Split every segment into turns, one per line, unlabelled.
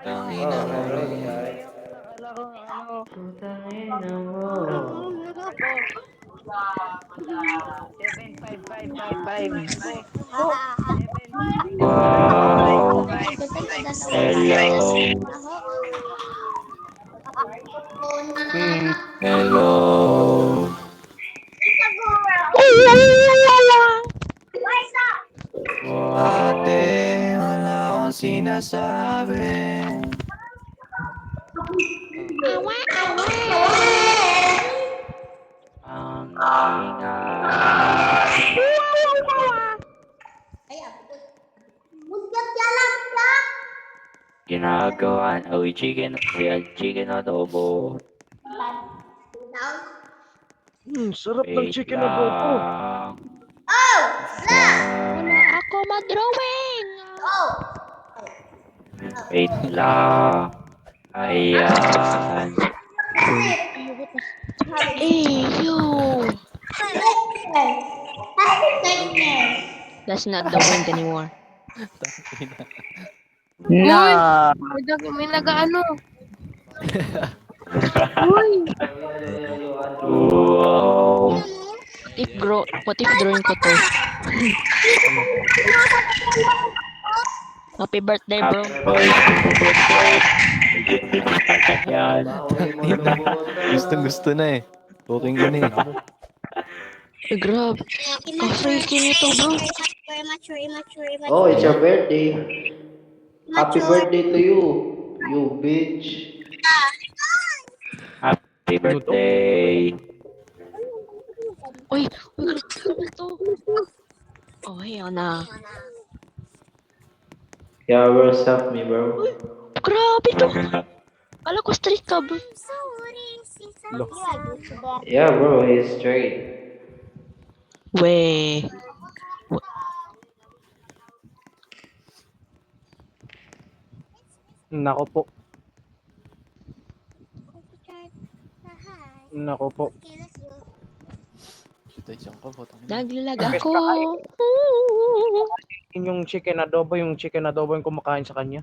Ang
Oh,
ina mo.
alright, guys.
Putang ina mo.
75555 po.
Wow. Hello. Hello. Ate, wala akong sinasabi. Ang ingay. Ginagawa. Uy, chicken adobo.
Sarap ng
Wait
chicken adobo.
lang. Isa.
Wala ako mag-drawing.
Wait lang. Ayan.
Eh, you. That's not the wind anymore.
Uy!
Na.
May nag-ano. Uy!
Wow.
What if drawing ko to? Happy birthday, bro.
Yan.
Gustong gusto na eh. Booking ina eh.
Grabe. Ka-freaking ito, bro.
Immature.
Oh, it's your birthday. Happy birthday to you. You bitch.
Happy birthday.
Uy, grabe ito. Oh, ayaw na.
Yeah, what's up, me, bro?
Grabe to. Kala ko street ka, bro.
Yeah, bro, he's straight.
Weh.
Nako po. Nako po.
Ito isang ko. Putang ina.
Naglalag ako.
Yung chicken adobo yung kumakain sa kanya.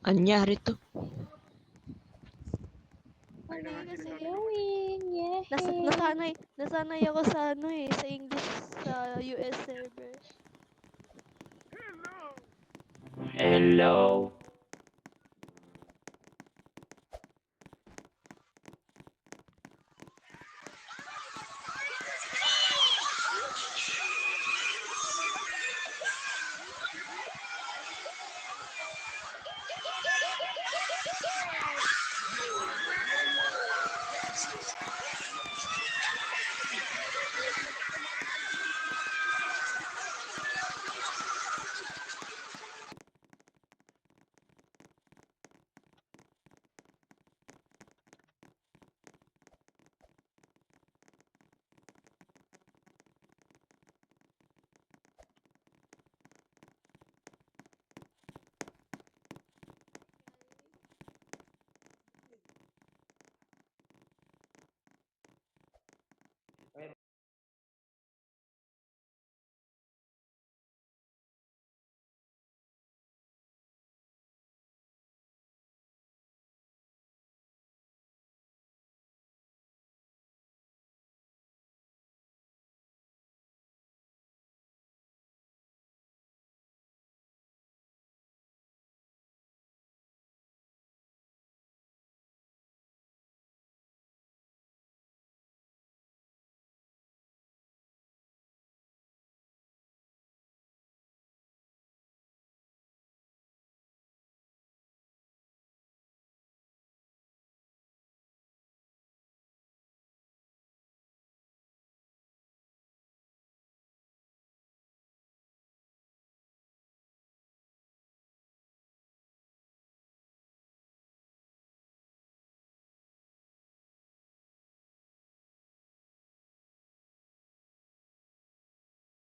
Anyari to?
Nasanay ako sa ano eh, sa English sa US server.
Hello.